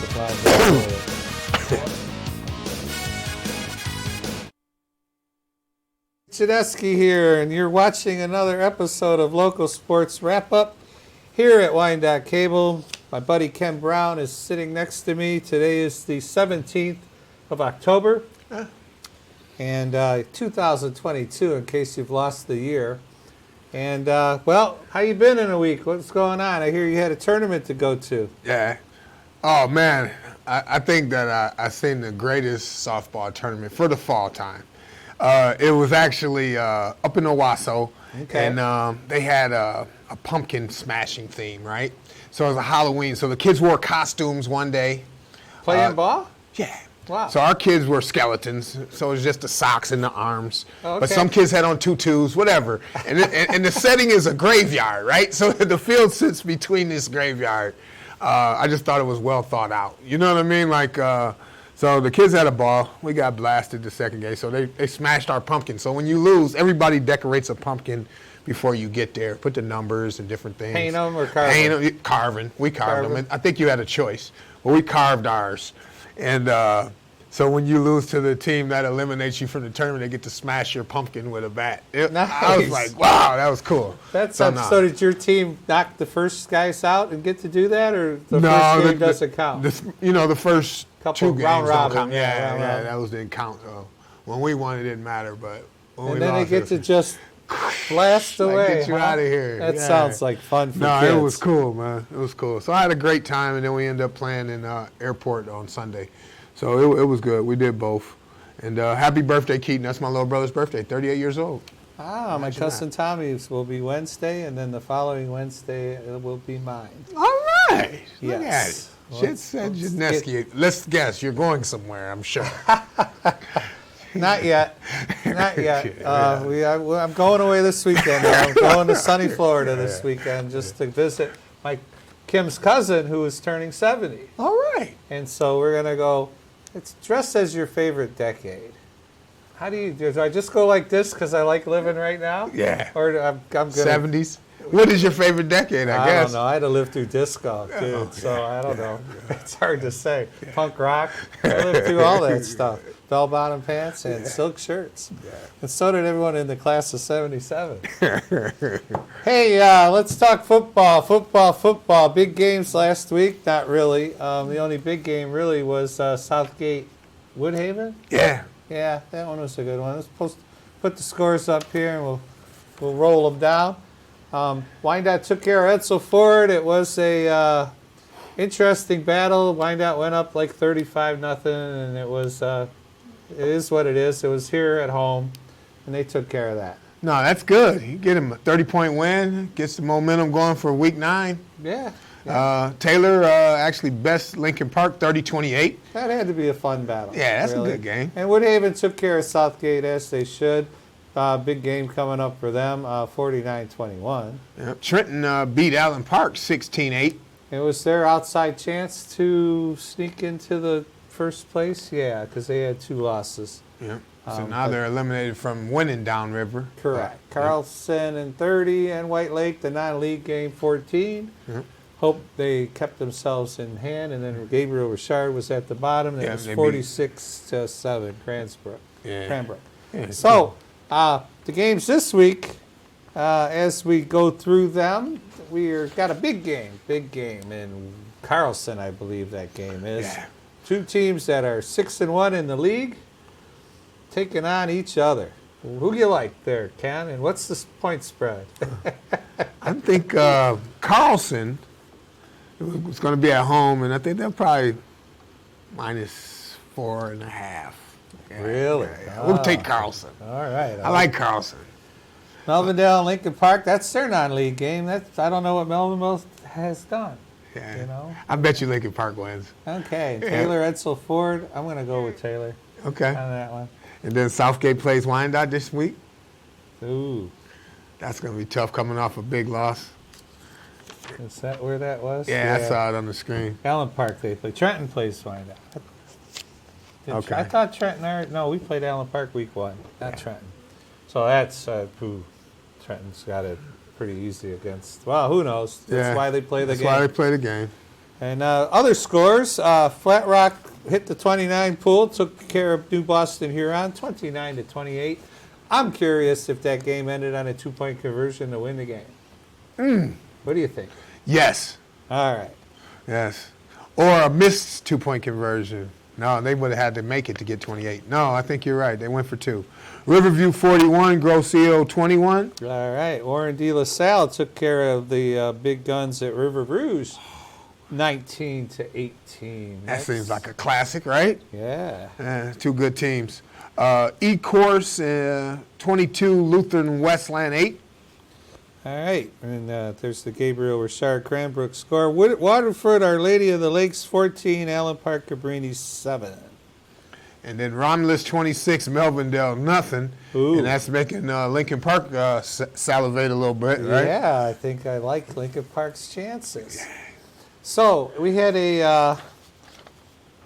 the blind. Chinesky here, and you're watching another episode of Local Sports Wrap Up here at Wyandotte Cable. My buddy Ken Brown is sitting next to me. Today is the 17th of October, and 2022, in case you've lost the year. And, well, how you been in a week? What's going on? I hear you had a tournament to go to. Yeah. Oh, man. I think that I've seen the greatest softball tournament for the fall time. It was actually up in Owasso, and they had a pumpkin smashing theme, right? So it was a Halloween. So the kids wore costumes one day. Playing ball? Yeah. Wow. So our kids were skeletons, so it was just the socks and the arms. Okay. But some kids had on tutus, whatever. And the setting is a graveyard, right? So the field sits between this graveyard. I just thought it was well thought out. You know what I mean? Like, so the kids had a ball. We got blasted the second game, so they smashed our pumpkin. So when you lose, everybody decorates a pumpkin before you get there. Put the numbers and different things. Paint them or carve them? Carving. We carved them. I think you had a choice. Well, we carved ours. And so when you lose to the team that eliminates you from the tournament, they get to smash your pumpkin with a bat. Nice. I was like, wow, that was cool. So did your team knock the first guys out and get to do that, or the first game doesn't count? The first couple two games round don't robin. count. Yeah, those didn't count. So when we won, it didn't matter. But when and we then lost, they get to just blast away. Get you out of here. That sounds like fun for kids. No, it was cool, man. It was cool. So I had a great time, and then we ended up playing in airport on Sunday. So it was good. We did both. And happy birthday, Keaton. That's my little brother's birthday, 38 years old. Ah, my cousin Tommy's will be Wednesday, and then the following Wednesday it will be mine. All right. Yes. Look at it. Janeski. Let's guess. You're going somewhere, I'm sure. Not yet. Not yet. I'm going away this weekend. I'm going to sunny Florida this weekend just to visit Kim's cousin, who is turning 70. All right. And so we're going to go. It's dressed as your favorite decade. How do you do? Do I just go like this because I like living right now? Yeah. Or I'm going to 70s? What is your favorite decade, I guess? I don't know. I had to live through disc golf, dude. So I don't know. It's hard to say. Punk rock. I lived through all that stuff. Bell-bottom pants and silk shirts. Yeah. And so did everyone in the class of 77. Hey, let's talk football. Football. Big games last week. Not really. The only big game really was Southgate Woodhaven. Yeah. Yeah, that one was a good one. Let's put the scores up here and we'll roll them down. Wyandotte took care of Edsel Ford. It was a interesting battle. Wyandotte went up like 35-0, and it is what it is. It was here at home, and they took care of that. No, that's good. You get him a 30-point win, gets the momentum going for week 9. Yeah. Taylor actually best Lincoln Park, 30-28. That had to be a fun battle. Yeah, that's really. a good game. And Woodhaven took care of Southgate as they should. Big game coming up for them, 49-21. Yep. Trenton beat Allen Park 16-8. It was their outside chance to sneak into the first place, yeah, because they had 2 losses. Yep. So now they're eliminated from winning downriver. Correct. Carlson and 30, and White Lake, the non-league game, 14. Yep. Hope they kept themselves in hand, and then Gabriel Richard was at the bottom. And it was 46-7, Cranbrook. Yeah. So the games this week, as we go through them, we've got a big game in Carlson, I believe that game is. Yeah. 2 teams that are 6-1 in the league taking on each other. Who do you like there, Ken? And what's the point spread? I think Carlson was going to be at home, and I think they're probably -4.5. Yeah, really? Yeah. We'll take Carlson. All right. I like Carlson. Melvindale and Lincoln Park, that's their non-league game. I don't know what Melvindale has done. Yeah. You know? I bet you Lincoln Park wins. Okay. Taylor, Edsel Ford. I'm going to go with Taylor. Okay. On that one. And then Southgate plays Wyandotte this week. Ooh. That's going to be tough coming off a big loss. Is that where that was? Yeah, I saw it on the screen. Allen Park they play. Trenton plays Wyandotte. Okay. I thought Trenton, we played Allen Park week 1, not Trenton. So that's, Trenton's got it pretty easy against, well, who knows? That's why they play the game. That's why they play the game. And other scores, Flat Rock hit the 29 pool, took care of New Boston Huron, 29-28. I'm curious if that game ended on a 2-point conversion to win the game. What do you think? Yes. All right. Yes. Or a missed 2-point conversion. No, they would have had to make it to get 28. No, I think you're right. They went for 2. Riverview 41, Grosse Ile 21. All right. Warren De La Salle took care of the big guns at River Rouge, 19-18. That seems like a classic, right? Yeah. 2 good teams. E-Course 22, Lutheran Westland 8. All right. And there's the Gabriel Richard Cranbrook score. Waterford, Our Lady of the Lakes 14, Allen Park Cabrini 7. And then Romulus 26, Melvindale nothing. Ooh. And that's making Lincoln Park salivate a little bit, right? Yeah, I think I like Lincoln Park's chances. So we had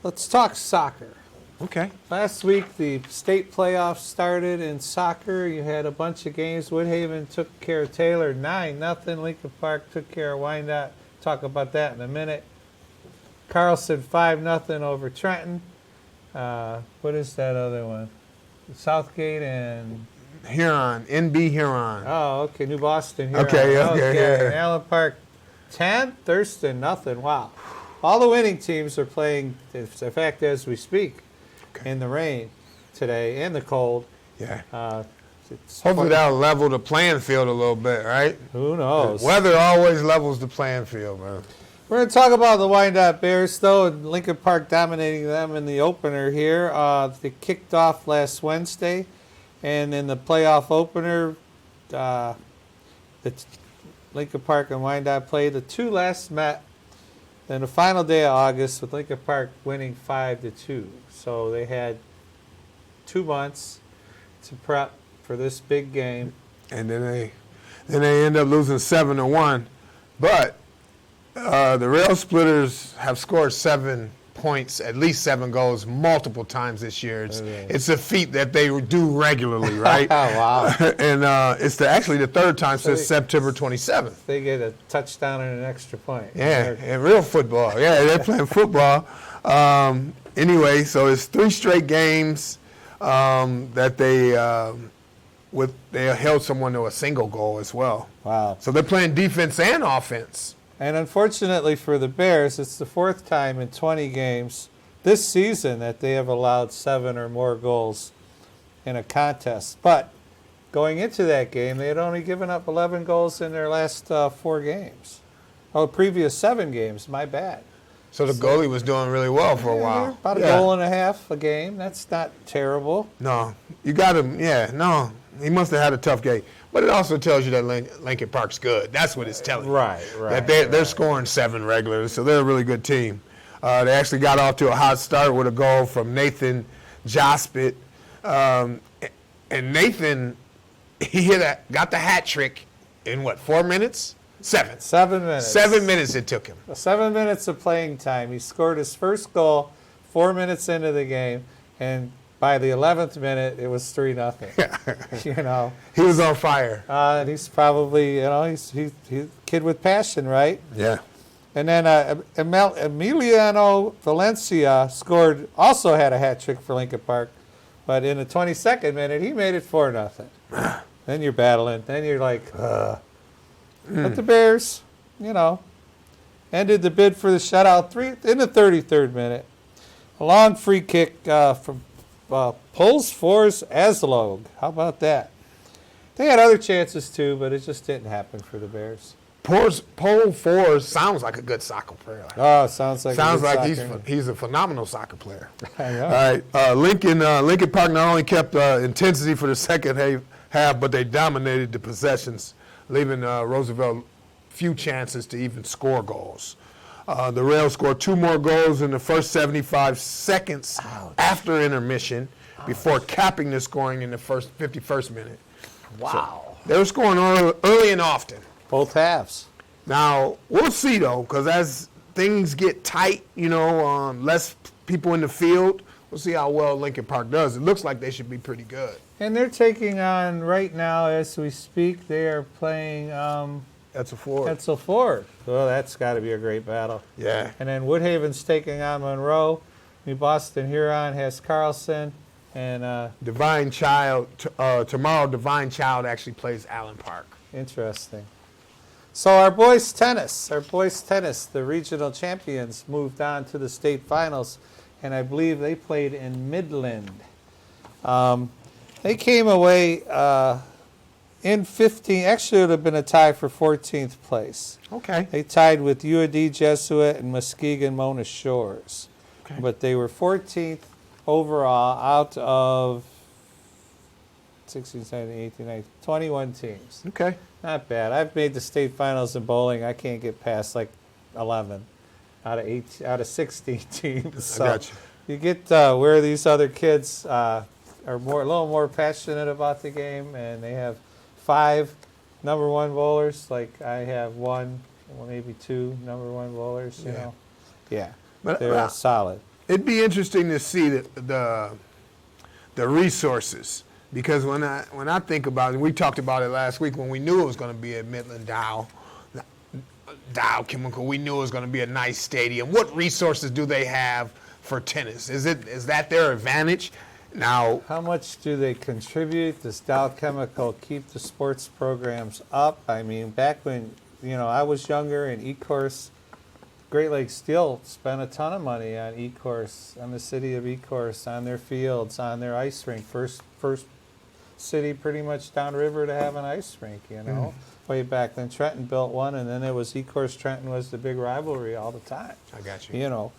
let's talk soccer. Okay. Last week, the state playoffs started in soccer. You had a bunch of games. Woodhaven took care of Taylor 9-0. Lincoln Park took care of Wyandotte. Talk about that in a minute. Carlson 5-0 over Trenton. What is that other one? Southgate and Huron, NB Huron. Oh, okay. New Boston Huron. Okay. And Allen Park 10, Thurston nothing. Wow. All the winning teams are playing, in fact, as we speak, in the rain today and the cold. Yeah. Hopefully Hopefully that'll level the playing field a little bit, right? Who knows? Weather always levels the playing field, man. We're going to talk about the Wyandotte Bears, though, and Lincoln Park dominating them in the opener here. They kicked off last Wednesday, and in the playoff opener, Lincoln Park and Wyandotte played. The 2 last met then the final day of August with Lincoln Park winning 5-2. So they had 2 months to prep for this big game. And then they end up losing 7-1. But the Rail Splitters have scored 7 points, at least 7 goals, multiple times this year. It's a feat that they do regularly, right? Wow. And it's actually the 3rd time since September 27th. They get a touchdown and an extra point. Yeah, and real football. Yeah, they're playing football. Anyway, so it's 3 straight games that they held someone to a single goal as well. Wow. So they're playing defense and offense. And unfortunately for the Bears, it's the 4th time in 20 games this season that they have allowed 7 or more goals in a contest. But going into that game, they had only given up 11 goals in their last 4 games. Oh, previous 7 games, my bad. So the goalie was doing really well for a while. About a goal and a half a game. That's not terrible. No, you got him. Yeah, no, he must have had a tough game. But it also tells you that Lincoln Park's good. That's what it's telling you. Right. That they're scoring 7 regularly, so they're a really good team. They actually got off to a hot start with a goal from Nathan Jospit. And Nathan, got the hat trick in what, 4 minutes? 7. 7 minutes. 7 minutes it took him. 7 minutes of playing time. He scored his first goal 4 minutes into the game, and by the 11th minute, it was 3-0. You know, he was on fire. And he's probably, he's a kid with passion, right? Yeah. And then Emiliano Valencia also had a hat trick for Lincoln Park, but in the 22nd minute, he made it 4-0. Then you're battling. Then you're like, But the Bears, ended the bid for the shutout in the 33rd minute. A long free kick from Pulls Force Aslog. How about that? They had other chances too, but it just didn't happen for the Bears. Pole Force sounds like a good soccer player. Oh, sounds like he's a phenomenal soccer player. I know. All right, Lincoln Park not only kept intensity for the second half, but they dominated the possessions, leaving Roosevelt few chances to even score goals. The Rails scored 2 more goals in the first 75 seconds after intermission before capping the scoring in the first 51st minute. Wow. So they were scoring early and often. Both halves. Now, we'll see, though, because as things get tight, less people in the field, we'll see how well Lincoln Park does. It looks like they should be pretty good. And they're taking on, right now as we speak, they are playing Etzel Ford. Etzel Ford. Well, that's got to be a great battle. Yeah. And then Woodhaven's taking on Monroe. New Boston Huron has Carlson. And Divine Child, tomorrow Divine Child actually plays Allen Park. interesting. So our boys tennis, the regional champions, moved on to the state finals. And I believe they played in Midland. They came away in 15. Actually, it would have been a tie for 14th place. Okay. They tied with UAD Jesuit and Muskegon Mona Shores. Okay. But they were 14th overall out of 16, 17, 18, 19, 21 teams. Okay. Not bad. I've made the state finals in bowling. I can't get past like 11 out of 16 teams. So I got you. You get where these other kids are a little more passionate about the game, and they have 5 number 1 bowlers. Like I have 1, well, maybe 2 number 1 bowlers. You know, yeah, But, they're solid. It'd be interesting to see the resources, because when I think about it, we talked about it last week when we knew it was going to be at Midland Dow Chemical. We knew it was going to be a nice stadium. What resources do they have for tennis? Is that their advantage? Now, How much do they contribute? Does Dow Chemical keep the sports programs up? I mean, back when I was younger in E-Course, Great Lakes Steel spent a ton of money on E-Course, on the city of E-Course, on their fields, on their ice rink. First city pretty much downriver to have an ice rink, way back then. Trenton built one, and then it was E-Course Trenton was the big rivalry all the time. I got you.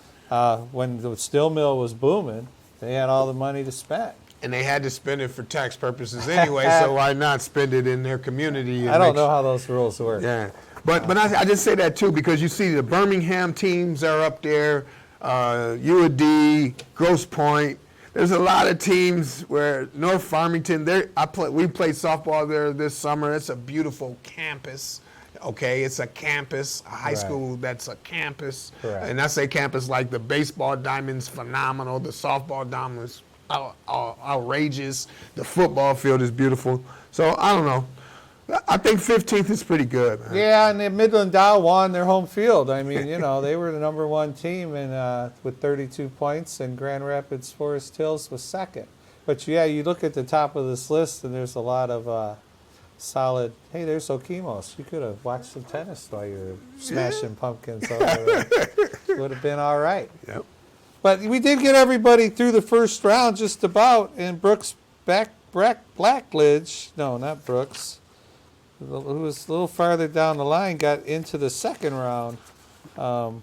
When the steel mill was booming, they had all the money to spend. And they had to spend it for tax purposes anyway, so why not spend it in their community? I don't know how those rules work. Yeah. But I just say that too, because you see the Birmingham teams are up there, UAD, Grosse Pointe. There's a lot of teams where North Farmington. We played softball there this summer. It's a beautiful campus. Okay, it's a campus, a high school that's a campus. Correct. And I say campus like the baseball diamond's phenomenal, the softball diamond's outrageous, the football field is beautiful. So I don't know. I think 15th is pretty good, man. Yeah, and the Midland Dow won their home field. I mean, they were the number 1 team with 32 points, and Grand Rapids Forest Hills was second. But yeah, you look at the top of this list, and there's a lot of solid. Hey, there's Okimos. You could have watched some tennis while you were smashing pumpkins over there. Would have been all right. Yep. But we did get everybody through the first round just about, and Brooks Blackledge, no, not Brooks, who was a little farther down the line, got into the second round. But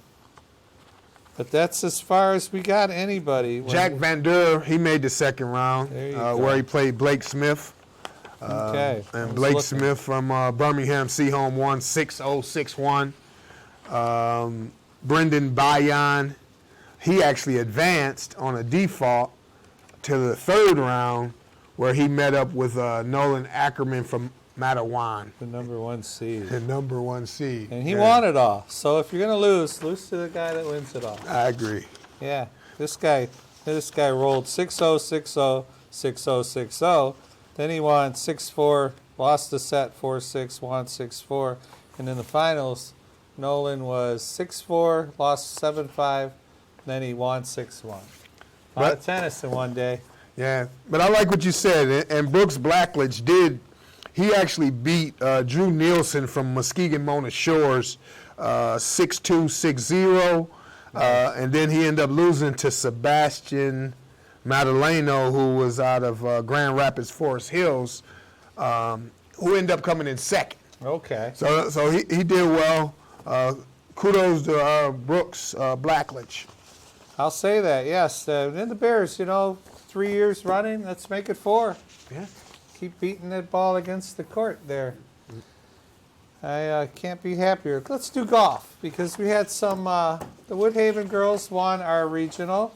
that's as far as we got anybody. Jack Van Der, he made the second round, where he played Blake Smith. Okay. And Blake Smith from Birmingham Seahome won 6-0, 6-1. Brendan Bayan, he actually advanced on a default to the third round, where he met up with Nolan Ackerman from Matawan. The number 1 seed. The number 1 seed. And he won it all. So if you're going to lose to the guy that wins it all. I agree. Yeah. This guy rolled 6-0, 6-0, 6-0, 6-0. Then he won 6-4, lost the set 4-6, won 6-4. And in the finals, Nolan was 6-4, lost 7-5, then he won 6-1. A lot of tennis in one day. Yeah, but I like what you said. And Brooks Blackledge he actually beat Drew Nielsen from Muskegon Mona Shores 6-2, 6-0. And then he ended up losing to Sebastian Madaleno, who was out of Grand Rapids Forest Hills, who ended up coming in second. Okay. So he did well. Kudos to Brooks Blackledge. I'll say that, yes. And the Bears, 3 years running, let's make it 4. Yeah. Keep beating that ball against the court there. I can't be happier. Let's do golf, because we had some, the Woodhaven girls won our regional,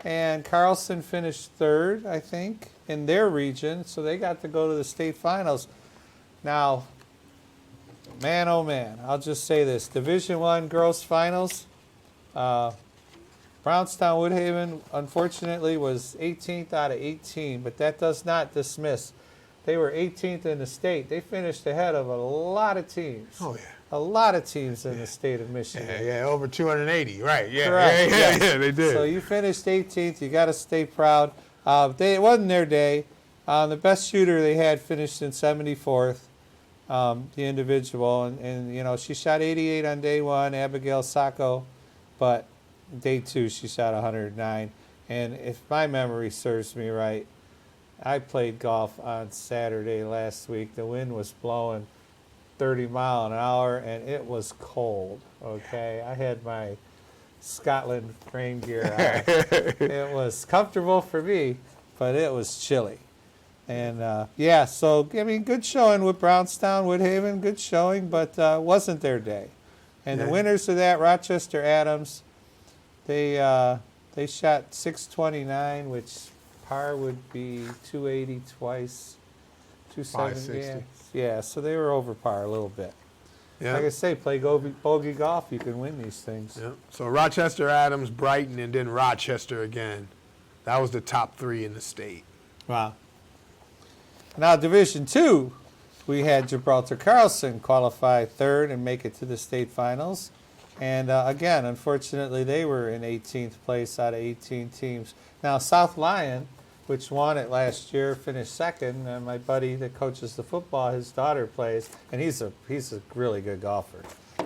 and Carlson finished third, I think, in their region, so they got to go to the state finals. Now, man, oh man, I'll just say this. Division I girls finals, Brownstown Woodhaven, unfortunately, was 18th out of 18, but that does not dismiss They were 18th in the state. They finished ahead of a lot of teams. Oh, yeah. A lot of teams in the state of Michigan. Yeah, over 280, right? Yeah, Correct. yeah, they did. So you finished 18th. You got to stay proud. It wasn't their day. The best shooter they had finished in 74th, the individual, and you know she shot 88 on day one, Abigail Sacco, but day two she shot 109. And if my memory serves me right, I played golf on Saturday last week. The wind was blowing 30 mile an hour, and it was cold, okay? I had my Scotland rain gear on. It was comfortable for me, but it was chilly. And, so, I mean, good showing with Brownstown, Woodhaven, good showing, but wasn't their day. And the winners of that, Rochester Adams, they shot 629, which par would be 280 twice, 270. 560. Yeah, so they were over par a little bit. Yeah. Like I say, play bogey golf, you can win these things. Yeah. So Rochester, Adams, Brighton, and then Rochester again. That was the top three in the state. Wow. Now, Division II, we had Gibraltar Carlson qualify third and make it to the state finals. And again, unfortunately, they were in 18th place out of 18 teams. Now, South Lyon, which won it last year, finished second. And my buddy that coaches the football, his daughter plays, and he's a really good golfer.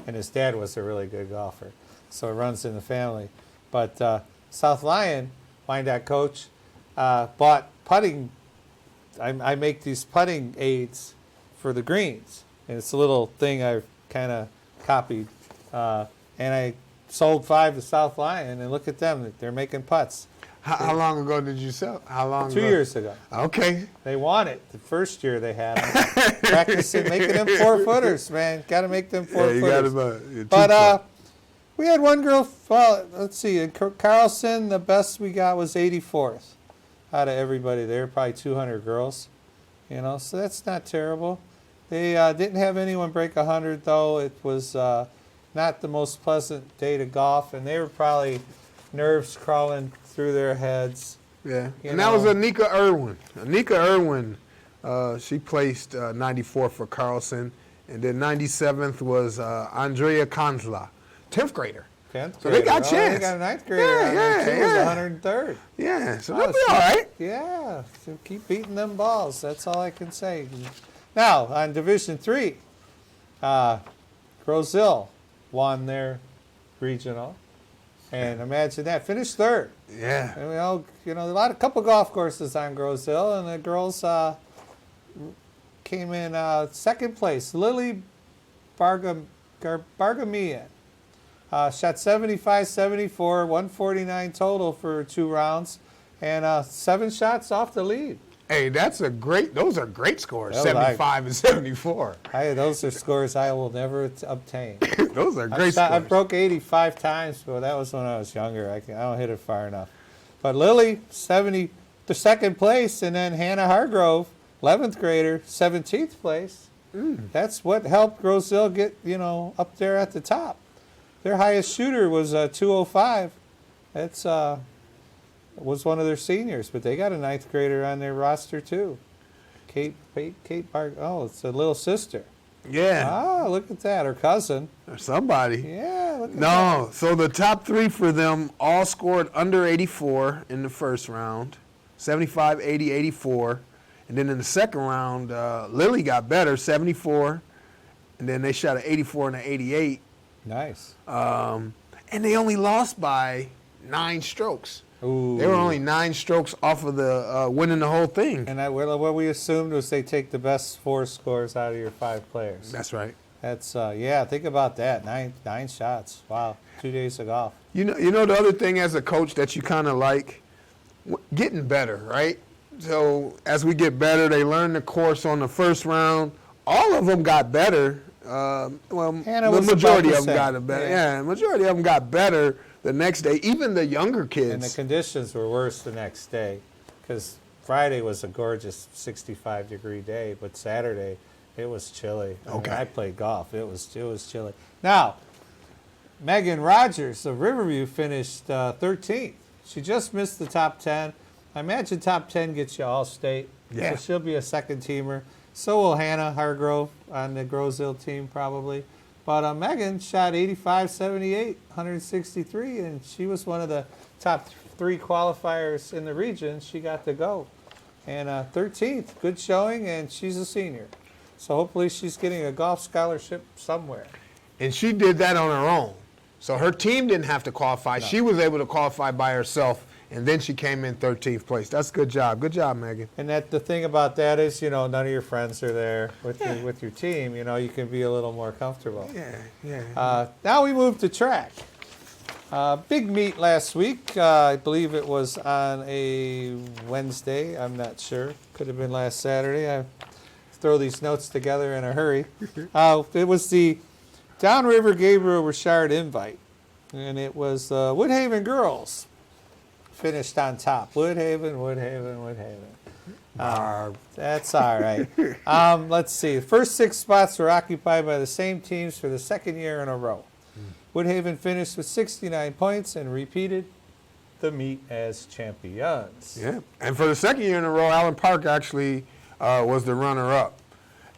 And his dad was a really good golfer. So it runs in the family. But South Lyon, Wyandotte coach, bought putting. I make these putting aids for the greens. And it's a little thing I've kind of copied. And I sold 5 to South Lyon, and look at them. They're making putts. How long ago did you sell? How long 2 ago? years ago. Okay. They won it. The first year they had them. Practicing, making them 4-footers, man. Got to make them 4-footers. But we had one girl, well, let's see. In Carlson, the best we got was 84th out of everybody there. Probably 200 girls. You know, so that's not terrible. They didn't have anyone break 100, though. It was not the most pleasant day to golf, and they were probably nerves crawling through their heads. Yeah, and that was Anika Irwin. Anika Irwin, she placed 94th for Carlson, and then 97th was Andrea Kanzla, 10th grader. 10th So they got a grader. chance. They got a 9th grader on there, too. It was 103rd. Yeah, so they'll be all right. Yeah, so keep beating them balls. That's all I can say. Now, on Division III, Grosville won their regional. And imagine that, finished third. Yeah. And a couple golf courses on Grosville, and the girls came in second place. Lily Bargamian shot 75, 74, 149 total for 2 rounds, and 7 shots off the lead. Hey, those are great scores, 75 and 74. Those are scores I will never obtain. Those are great scores. I broke 85 times, but that was when I was younger. I don't hit it far enough. But Lily, the second place, and then Hannah Hargrove, 11th grader, 17th place. That's what helped Grosville get, up there at the top. Their highest shooter was 205. That's was one of their seniors, but they got a 9th grader on their roster too. Kate Bark. Oh, it's a little sister. Yeah. Ah, look at that. Her cousin. Or somebody. Yeah, look at that. No, so the top 3 for them all scored under 84 in the first round, 75, 80, 84. And then in the second round, Lily got better, 74. And then they shot an 84 and an 88. Nice. And they only lost by 9 strokes. Ooh. They were only 9 strokes off of the winning the whole thing. And what we assumed was they take the best 4 scores out of your 5 players. That's right. That's think about that. 9 shots. Wow. 2 days of golf. You know the other thing as a coach that you kind of like, getting better, right? So as we get better, they learn the course on the first round. All of them got better. The majority of them got better. Yeah, majority of them got better the next day. Even the younger kids. And the conditions were worse the next day, because Friday was a gorgeous 65-degree day, but Saturday it was chilly. Okay. I played golf. It was chilly. Now, Megan Rogers of Riverview finished 13th. She just missed the top 10. I imagine top 10 gets you all state. Yeah. So she'll be a second teamer. So will Hannah Hargrove on the Grosville team probably. But Megan shot 85, 78, 163, and she was one of the top 3 qualifiers in the region. She got to go. And 13th, good showing, and she's a senior. So hopefully she's getting a golf scholarship somewhere. And she did that on her own. So her team didn't have to qualify. No. She was able to qualify by herself, and then she came in 13th place. That's a good job. Good job, Megan. And the thing about that is, none of your friends are there with your team. You can be a little more comfortable. Yeah. Now we move to track. Big meet last week. I believe it was on a Wednesday. I'm not sure. Could have been last Saturday. I throw these notes together in a hurry. It was the Downriver Gabriel Richard Invite, and it was Woodhaven girls finished on top. Woodhaven. That's all right. Let's see. The first 6 spots were occupied by the same teams for the second year in a row. Woodhaven finished with 69 points and repeated the meet as champions. Yeah. And for the second year in a row, Allen Park actually was the runner-up.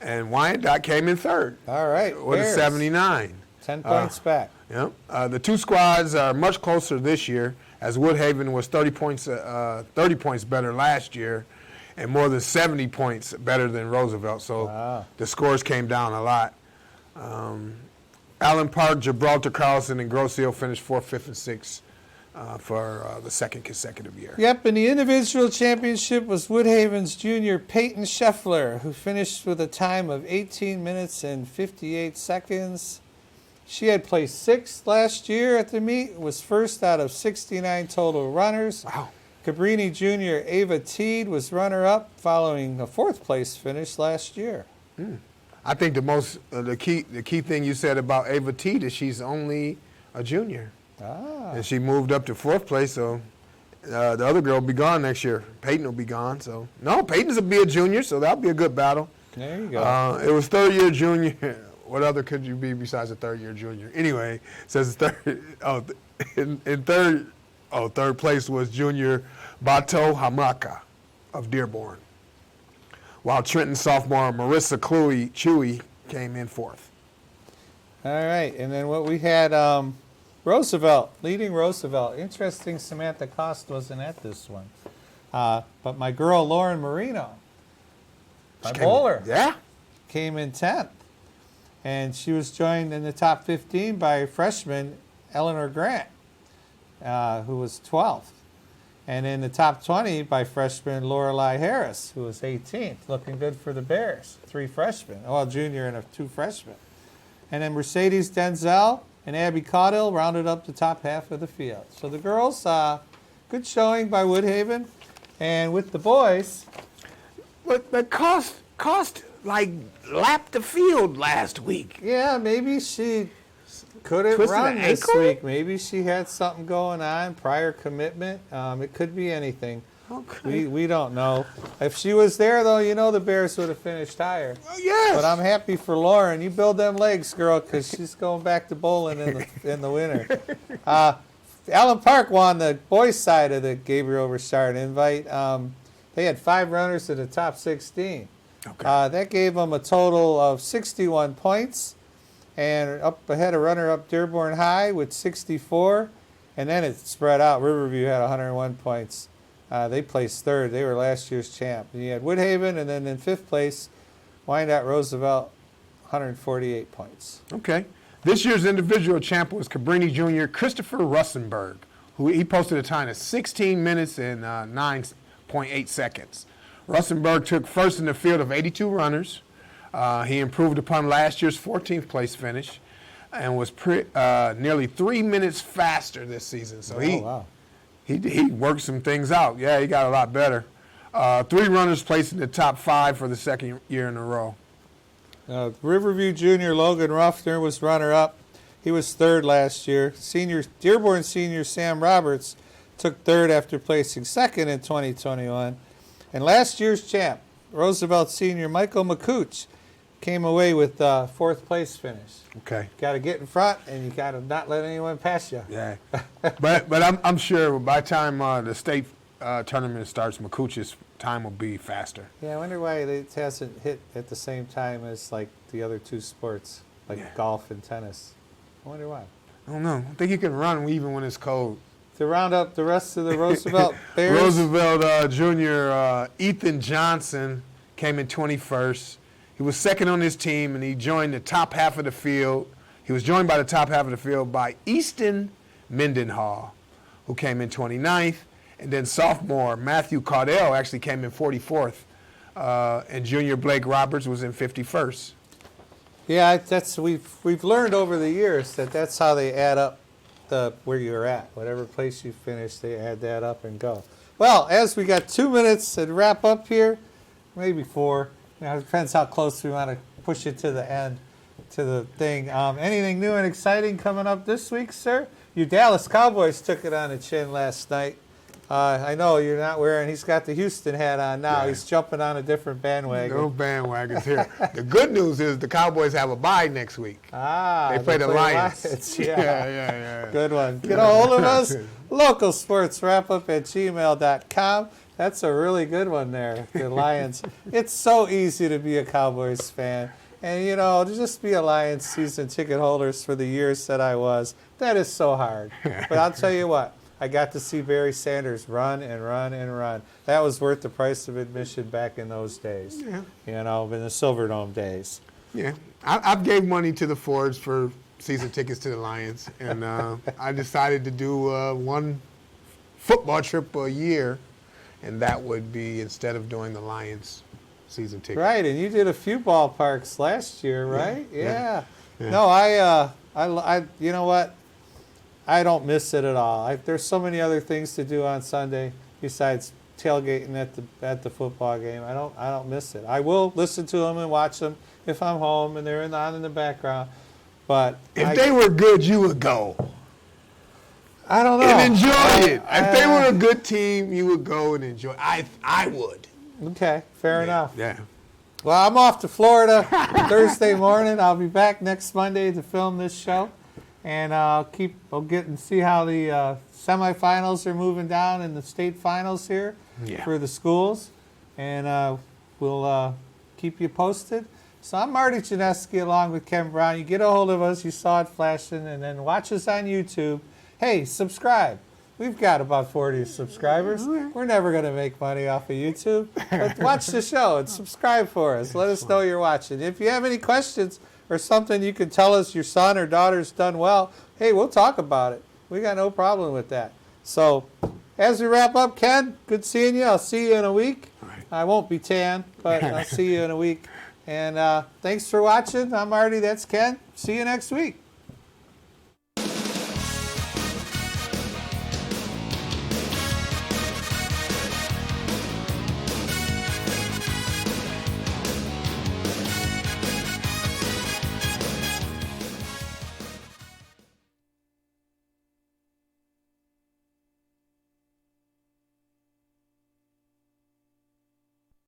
And Wyandotte came in third. All right. With a 79. 10 points back. Yeah. The 2 squads are much closer this year, as Woodhaven was 30 points better last year and more than 70 points better than Roosevelt. So the scores came down a lot. Allen Park, Gibraltar, Carlson, and Grosse Ile finished 4th, 5th, and 6th for the second consecutive year. Yep, and the individual championship was Woodhaven's junior Peyton Scheffler, who finished with a time of 18 minutes and 58 seconds. She had placed 6th last year at the meet, was first out of 69 total runners. Wow. Cabrini Jr. Ava Teed was runner-up following a 4th place finish last year. I think the key thing you said about Ava Teed is she's only a junior. And she moved up to 4th place, so the other girl will be gone next year. Peyton will be gone. So no, Peyton's will be a junior, so that'll be a good battle. There you go. It was third-year junior. What other could you be besides a third-year junior? Anyway, it says third. Third place was junior Bato Hamaka of Dearborn, while Trenton sophomore Marissa Chewy came in 4th. All right, and then what we had, Roosevelt, leading Roosevelt. Interesting, Samantha Cost wasn't at this one. But my girl, Lauren Marino, my bowler, came in 10th. And she was joined in the top 15 by freshman Eleanor Grant, who was 12th. And in the top 20 by freshman Lorelei Harris, who was 18th. Looking good for the Bears. 3 freshmen. Well, junior and 2 freshmen. And then Mercedes Denzel and Abby Caudill rounded up the top half of the field. So the girls, good showing by Woodhaven. And with the boys. But the cost lapped the field last week. Yeah, maybe she couldn't run this week. Maybe she had something going on, prior commitment. It could be anything. Okay. We don't know. If she was there, though, the Bears would have finished higher. Oh, yes. But I'm happy for Lauren. You build them legs, girl, because she's going back to bowling in the winter. Allen Park won the boys' side of the Gabriel Richard Invite. They had 5 runners in the top 16. Okay. That gave them a total of 61 points. And up ahead, a runner-up Dearborn High with 64. And then it spread out. Riverview had 101 points. They placed 3rd. They were last year's champ. And you had Woodhaven, and then in 5th place, Wyandotte Roosevelt, 148 points. Okay. This year's individual champ was Cabrini Jr. Christopher Russenberg, who he posted a time of 16 minutes and 9.8 seconds. Russenberg took first in the field of 82 runners. He improved upon last year's 14th place finish and was nearly 3 minutes faster this season. So he worked some things out. Yeah, he got a lot better. 3 runners placed in the top 5 for the second year in a row. Riverview Junior Logan Ruffner was runner-up. He was 3rd last year. Dearborn senior Sam Roberts took 3rd after placing 2nd in 2021. And last year's champ, Roosevelt senior Michael McCooch, came away with 4th place finish. Okay. Got to get in front, and you got to not let anyone pass you. Yeah. but I'm sure by the time the state tournament starts, McCooch is time will be faster. Yeah, I wonder why it hasn't hit at the same time as like the other two sports, like golf and tennis. I wonder why. I don't know. I think you can run even when it's cold. To round up the rest of the Roosevelt Bears. Roosevelt Jr. Ethan Johnson came in 21st. He was second on his team, and he joined the top half of the field. He was joined by the top half of the field by Easton Mendenhall, who came in 29th. And then sophomore Matthew Caudell actually came in 44th. And junior Blake Roberts was in 51st. Yeah, we've learned over the years that that's how they add up where you're at. Whatever place you finish, they add that up and go. Well, as we got 2 minutes to wrap up here, maybe 4. It depends how close we want to push it to the end, to the thing. Anything new and exciting coming up this week, sir? Your Dallas Cowboys took it on the chin last night. I know you're not wearing, he's got the Houston hat on now. Yeah. He's jumping on a different bandwagon. No bandwagons here. The good news is the Cowboys have a bye next week. They play the Lions. Yeah. Good one. Get a hold of us. Localsportswrapup@gmail.com. That's a really good one there, the Lions. It's so easy to be a Cowboys fan. And, to just be a Lions season ticket holders for the years that I was, that is so hard. But I'll tell you what. I got to see Barry Sanders run and run and run. That was worth the price of admission back in those days. Yeah. In the Silverdome days. Yeah. I've gave money to the Fords for season tickets to the Lions. And I decided to do one football trip a year. And that would be instead of doing the Lions season ticket. Right. And you did a few ballparks last year, right? Yeah. No, I you know what? I don't miss it at all. There's so many other things to do on Sunday besides tailgating at the football game. I don't miss it. I will listen to them and watch them if I'm home and they're on in the background. But if they were good, you would go. I don't know. And enjoy it. If they were a good team, you would go and enjoy. I would. Okay, fair enough. Yeah. Well, I'm off to Florida Thursday morning. I'll be back next Monday to film this show. And we'll get and see how the semifinals are moving down in the state finals here for the schools. And we'll keep you posted. So I'm Marty Janeski along with Ken Brown. You get a hold of us. You saw it flashing. And then watch us on YouTube. Hey, subscribe. We've got about 40 subscribers. We're never going to make money off of YouTube. But watch the show and subscribe for us. Let us know you're watching. If you have any questions or something you can tell us your son or daughter's done well, hey, we'll talk about it. We got no problem with that. So as we wrap up, Ken, good seeing you. I'll see you in a week. Right. I won't be tan, but I'll see you in a week. And thanks for watching. I'm Marty. That's Ken. See you next week.